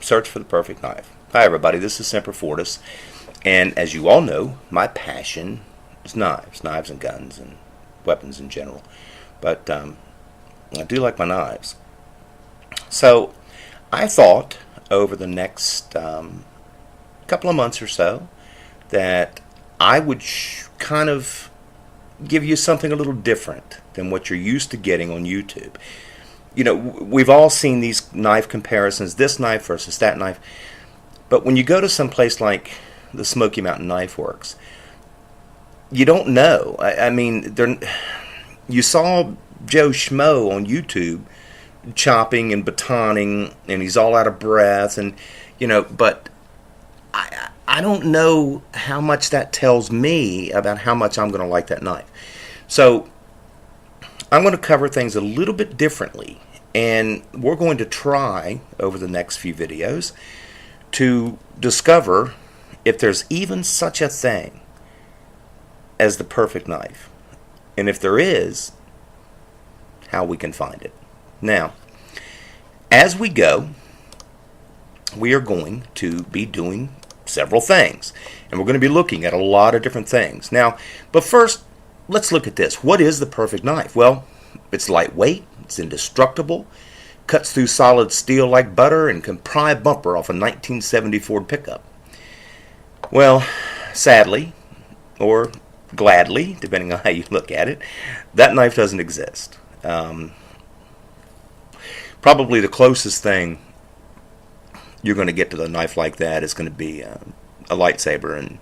Search for the perfect knife. Hi everybody, this is Semperfortis, and as you all know, my passion is knives and guns and weapons in general. But I do like my knives. So I thought over the next couple of months or so that I would kind of give you something a little different than what you're used to getting on YouTube. You know, we've all seen these knife comparisons, this knife versus that knife. But when you go to some place like the Smoky Mountain Knife Works, you don't know. I mean, you saw Joe Schmo on YouTube chopping and batoning, and he's all out of breath, and but I don't know how much that tells me about how much I'm going to like that knife. So I'm going to cover things a little bit differently, and we're going to try over the next few videos to discover if there's even such a thing as the perfect knife, and if there is, how we can find it. Now, as we go, we are going to be doing several things, and we're going to be looking at a lot of different things. Now, but first, let's look at this. What is the perfect knife? Well, it's lightweight, it's indestructible, cuts through solid steel like butter, and can pry a bumper off a 1970 Ford pickup. Well, sadly, or gladly, depending on how you look at it, that knife doesn't exist. Probably the closest thing you're going to get to the knife like that is going to be a lightsaber, and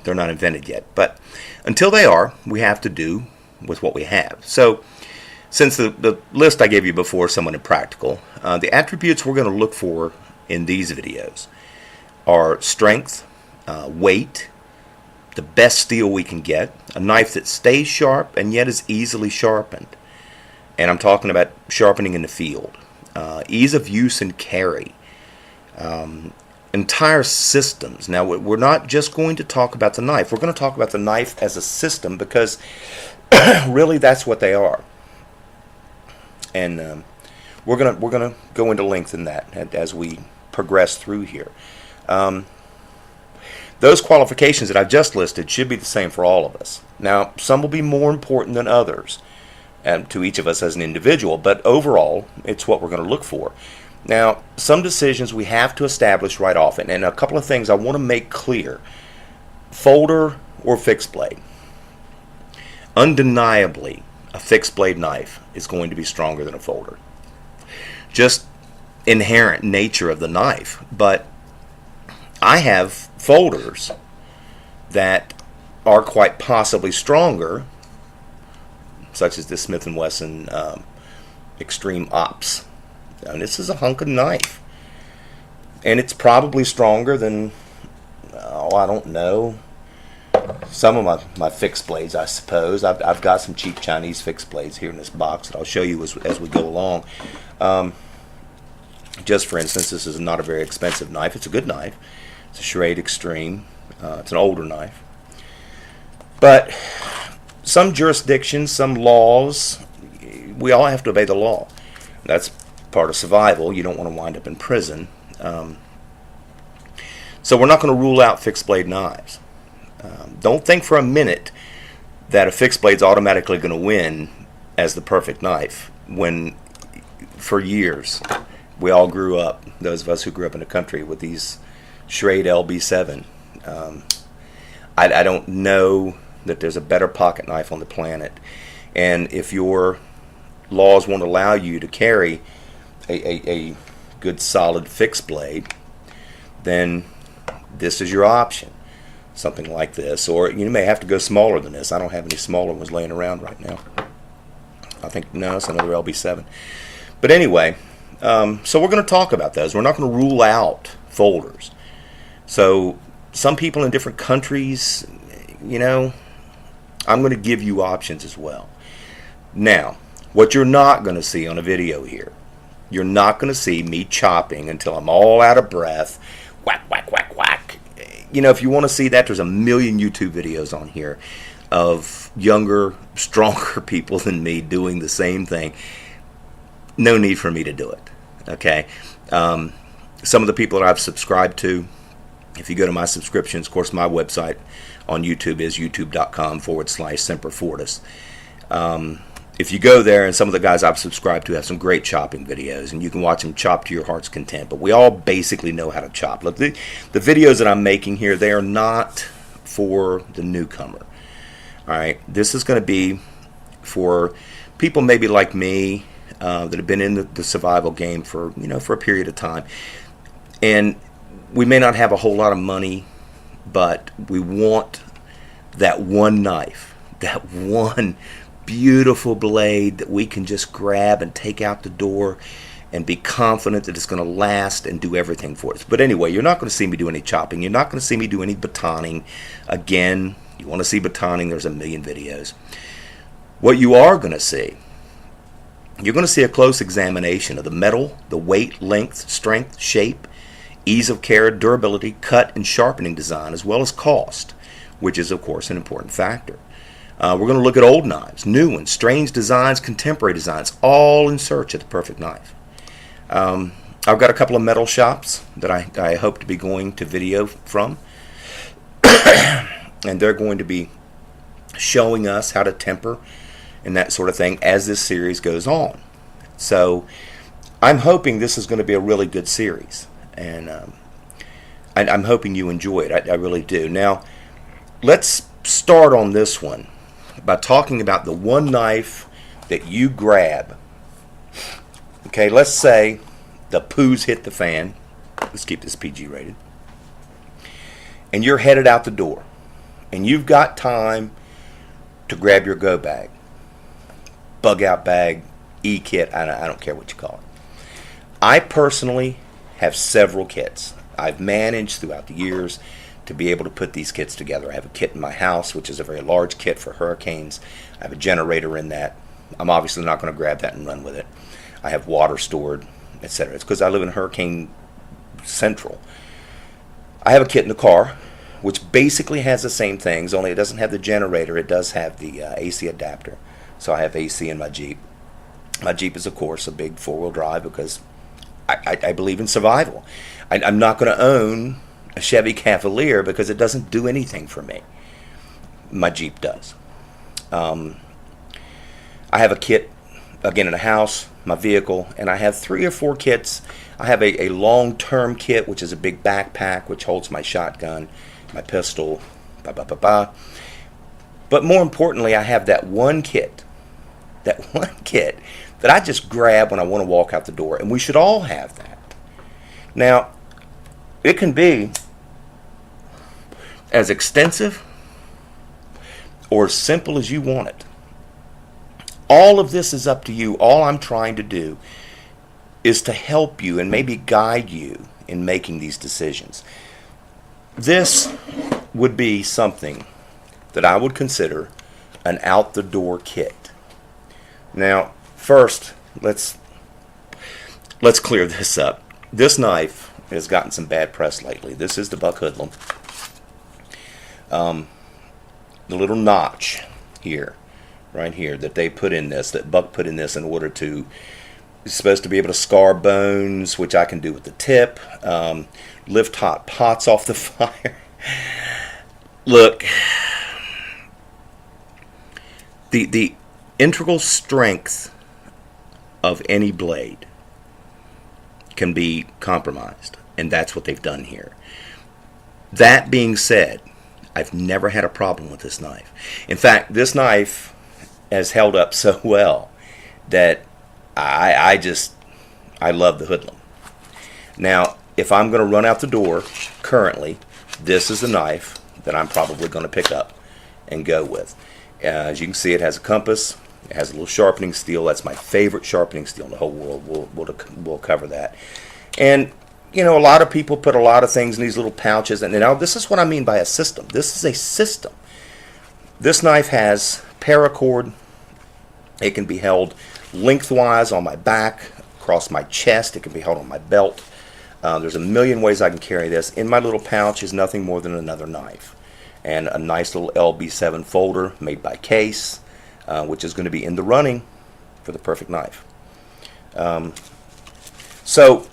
they're not invented yet. But until they are, we have to do with what we have. So since the list I gave you before is somewhat impractical, the attributes we're going to look for in these videos are strength, weight, the best steel we can get, a knife that stays sharp and yet is easily sharpened. And I'm talking about sharpening in the field, ease of use and carry, entire systems. Now, we're not just going to talk about the knife. We're going to talk about the knife as a system, because really that's what they are. And we're gonna go into length in that as we progress through here. Those qualifications that I've just listed should be the same for all of us. Now, some will be more important than others, to each of us as an individual, but overall, it's what we're going to look for. Now, some decisions we have to establish right off, and a couple of things I want to make clear. Folder or fixed blade. Undeniably, a fixed blade knife is going to be stronger than a folder. Just inherent nature of the knife. But I have folders that are quite possibly stronger, such as this Smith & Wesson Extreme Ops. And this is a hunk of knife, and it's probably stronger than, I don't know, some of my fixed blades, I suppose. I've got some cheap Chinese fixed blades here in this box that I'll show you as we go along. Just for instance, this is not a very expensive knife. It's a good knife. It's a Schrade Extreme. It's an older knife. But some jurisdictions, some laws, we all have to obey the law. That's part of survival. You don't want to wind up in prison. So we're not going to rule out fixed blade knives. Don't think for a minute that a fixed blade's automatically going to win as the perfect knife, when for years we all grew up, those of us who grew up in the country, with these Schrade LB7. I don't know that there's a better pocket knife on the planet, and if your laws won't allow you to carry a good solid fixed blade, then this is your option. Something like this, or you may have to go smaller than this. I don't have any smaller ones laying around right now. I think, no, it's another LB7. But anyway, so we're going to talk about those. We're not going to rule out folders. So some people in different countries, I'm going to give you options as well. Now, what you're not going to see on a video here, you're not going to see me chopping until I'm all out of breath, whack, whack, whack, whack. If you want to see that, there's a million YouTube videos on here of younger, stronger people than me doing the same thing. No need for me to do it. Okay? some of the people that I've subscribed to, if you go to my subscriptions, of course, my website on YouTube is youtube.com/Semperfortis. If you go there, and some of the guys I've subscribed to have some great chopping videos, and you can watch them chop to your heart's content. But we all basically know how to chop. Look, the videos that I'm making here, they are not for the newcomer. All right, this is going to be for people maybe like me that have been in the survival game for for a period of time, and we may not have a whole lot of money, but we want that one knife, that one beautiful blade that we can just grab and take out the door and be confident that it's going to last and do everything for us. But anyway, you're not going to see me do any chopping. You're not going to see me do any batoning. Again, you want to see batoning, there's a million videos. What you are going to see, you're going to see a close examination of the metal, the weight, length, strength, shape, ease of care, durability, cut, and sharpening design, as well as cost, which is, of course, an important factor. We're going to look at old knives, new ones, strange designs, contemporary designs, all in search of the perfect knife. I've got a couple of metal shops that I hope to be going to video from, and they're going to be showing us how to temper and that sort of thing as this series goes on. So I'm hoping this is going to be a really good series, and I'm hoping you enjoy it. I really do. Now, let's start on this one by talking about the one knife that you grab. Okay, let's say the poos hit the fan. Let's keep this PG rated. And you're headed out the door, and you've got time to grab your go bag, bug out bag, e-kit, I don't care what you call it. I personally have several kits. I've managed throughout the years to be able to put these kits together. I have a kit in my house, which is a very large kit for hurricanes. I have a generator in that. I'm obviously not going to grab that and run with it. I have water stored, etc. It's because I live in Hurricane Central. I have a kit in the car, which basically has the same things, only it doesn't have the generator. It does have the AC adapter. So I have AC in my Jeep. My Jeep is, of course, a big four-wheel drive because I believe in survival. I'm not going to own a Chevy Cavalier because it doesn't do anything for me. My Jeep does. I have a kit, again, in a house, my vehicle, and I have 3 or 4 kits. I have a long-term kit, which is a big backpack, which holds my shotgun, my pistol, But more importantly, I have that one kit that I just grab when I want to walk out the door, and we should all have that. Now, it can be as extensive or as simple as you want it. All of this is up to you. All I'm trying to do is to help you and maybe guide you in making these decisions. This would be something that I would consider an out-the-door kit. Now, first, let's clear this up. This knife has gotten some bad press lately. This is the Buck Hoodlum. The little notch here, right here, that they put in this, that Buck put in this in order to, it's supposed to be able to scar bones, which I can do with the tip, lift hot pots off the fire. Look, the integral strength of any blade can be compromised, and that's what they've done here. That being said, I've never had a problem with this knife. In fact, this knife has held up so well that I love the Hoodlum. Now, if I'm going to run out the door, currently, this is the knife that I'm probably going to pick up and go with. As you can see, it has a compass. It has a little sharpening steel. That's my favorite sharpening steel in the whole world. We'll cover that. And, you know, a lot of people put a lot of things in these little pouches. And now this is what I mean by a system. This is a system. This knife has paracord. It can be held lengthwise on my back, across my chest. It can be held on my belt. There's a million ways I can carry this. In my little pouch is nothing more than another knife. And a nice little LB7 folder made by Case, which is going to be in the running for the perfect knife. So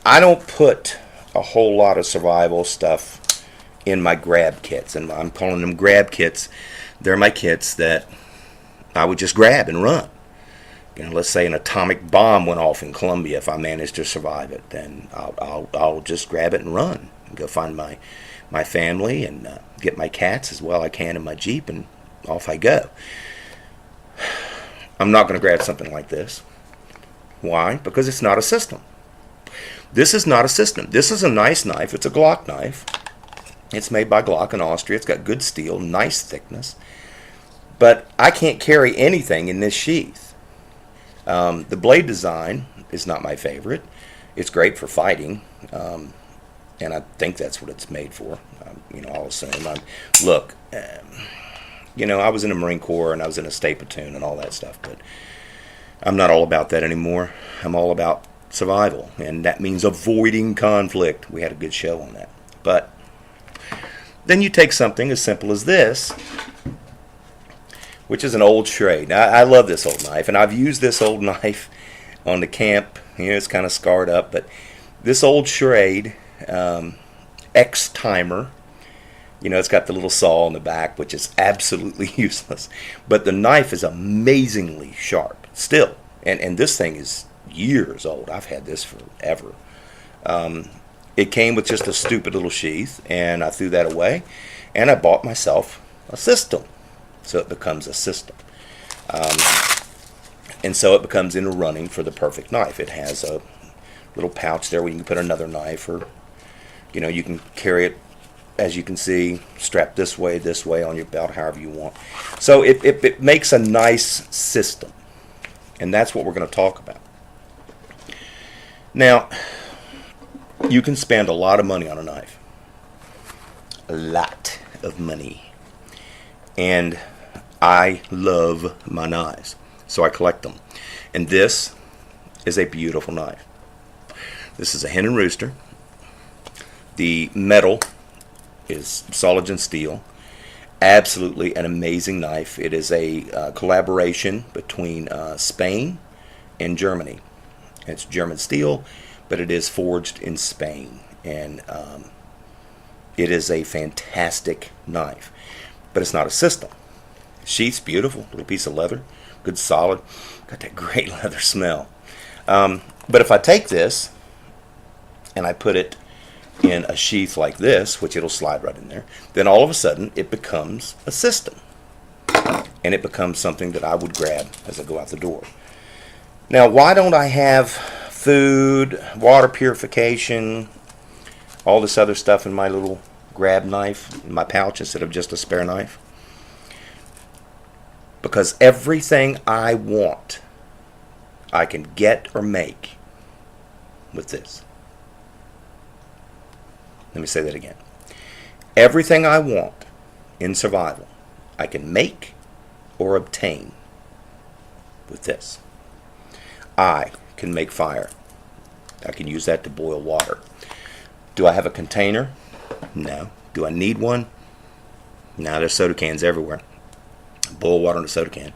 I don't put a whole lot of survival stuff in my grab kits, and I'm calling them grab kits. They're my kits that I would just grab and run. Let's say an atomic bomb went off in Colombia. If I manage to survive it, then I'll just grab it and run and go find my family and get my cats as well I can in my Jeep, and off I go. I'm not going to grab something like this. Why? Because it's not a system. This is not a system. This is a nice knife. It's a Glock knife. It's made by Glock in Austria. It's got good steel, nice thickness. But I can't carry anything in this sheath. The blade design is not my favorite. It's great for fighting, and I think that's what it's made for. I'll assume. Look, I was in the Marine Corps and I was in a state platoon and all that stuff, but I'm not all about that anymore. I'm all about survival, and that means avoiding conflict. We had a good show on that. But then you take something as simple as this, which is an old Schrade. Now, I love this old knife, and I've used this old knife on the camp. It's kind of scarred up, but this old Schrade X-Timer, it's got the little saw on the back, which is absolutely useless. But the knife is amazingly sharp still. And this thing is years old. I've had this forever. It came with just a stupid little sheath, and I threw that away. And I bought myself a system. So it becomes a system. And so it becomes in a running for the perfect knife. It has a little pouch there where you can put another knife, or, you can carry it, as you can see, strapped this way on your belt, however you want. So it makes a nice system. And that's what we're going to talk about. Now, you can spend a lot of money on a knife. A lot of money. And I love my knives, so I collect them. And this is a beautiful knife. This is a Hen and Rooster. The metal is solid and steel. Absolutely an amazing knife. It is a collaboration between Spain and Germany. It's German steel, but it is forged in Spain. And it is a fantastic knife. But it's not a system. Sheath's beautiful, little piece of leather, good solid, got that great leather smell. But if I take this and I put it in a sheath like this, which it'll slide right in there, then all of a sudden it becomes a system. And it becomes something that I would grab as I go out the door. Now, why don't I have food, water purification, all this other stuff in my little grab knife, in my pouch, instead of just a spare knife? Because everything I want, I can get or make with this. Let me say that again. Everything I want in survival, I can make or obtain with this. I can make fire. I can use that to boil water. Do I have a container? No. Do I need one? No, there's soda cans everywhere. Boil water in a soda can.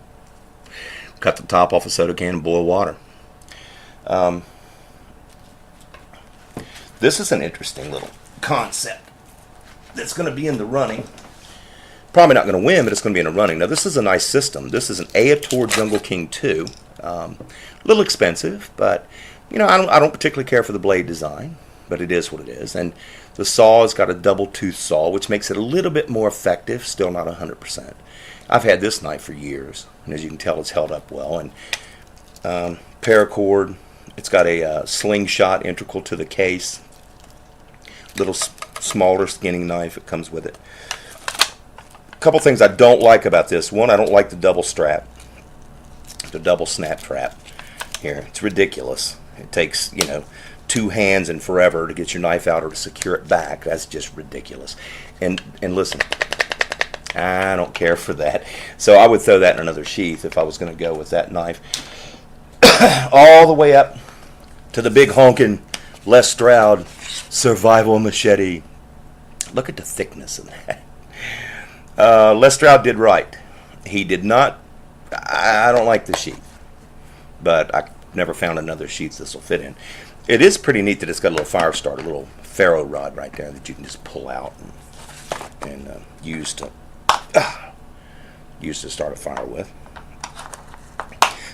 Cut the top off a soda can and boil water. This is an interesting little concept that's going to be in the running. Probably not going to win, but it's going to be in the running. Now, this is a nice system. This is an Aotor Jungle King 2. A little expensive, but I don't particularly care for the blade design, but it is what it is. And the saw has got a double tooth saw, which makes it a little bit more effective, still not 100%. I've had this knife for years, and as you can tell, it's held up well. And paracord, it's got a slingshot integral to the case. Little smaller skinning knife that comes with it. A couple things I don't like about this. One, I don't like the double strap, the double snap trap here. It's ridiculous. It takes, two hands and forever to get your knife out or to secure it back. That's just ridiculous. And listen, I don't care for that. So I would throw that in another sheath if I was going to go with that knife. All the way up to the big honking Les Stroud survival machete. Look at the thickness of that. Les Stroud did right. He did not. I don't like the sheath, but I never found another sheath this will fit in. it is pretty neat that it's got a little fire starter, a little ferro rod right there that you can just pull out and use to start a fire with.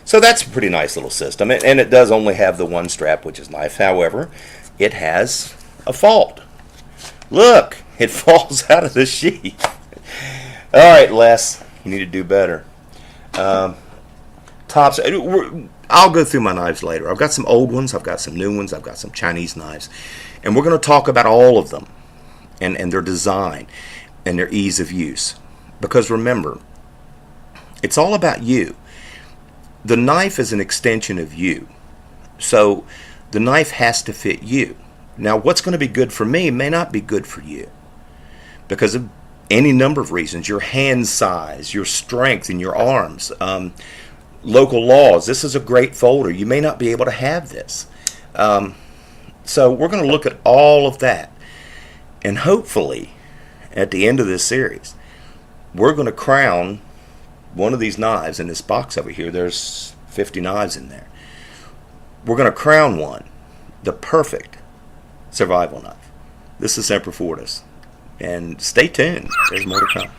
So that's a pretty nice little system, and it does only have the one strap, which is nice. However, it has a fault. Look, it falls out of the sheath. All right, Les, you need to do better. Tops. I'll go through my knives later. I've got some old ones. I've got some new ones. I've got some Chinese knives. And we're going to talk about all of them and their design and their ease of use. Because remember, it's all about you. The knife is an extension of you. So the knife has to fit you. Now, what's going to be good for me may not be good for you because of any number of reasons. Your hand size, your strength in your arms, local laws. This is a great folder. You may not be able to have this. So we're going to look at all of that. And hopefully, at the end of this series, we're going to crown one of these knives in this box over here. There's 50 knives in there. We're going to crown one the perfect survival knife. This is Semperfortis. And stay tuned. There's more to come.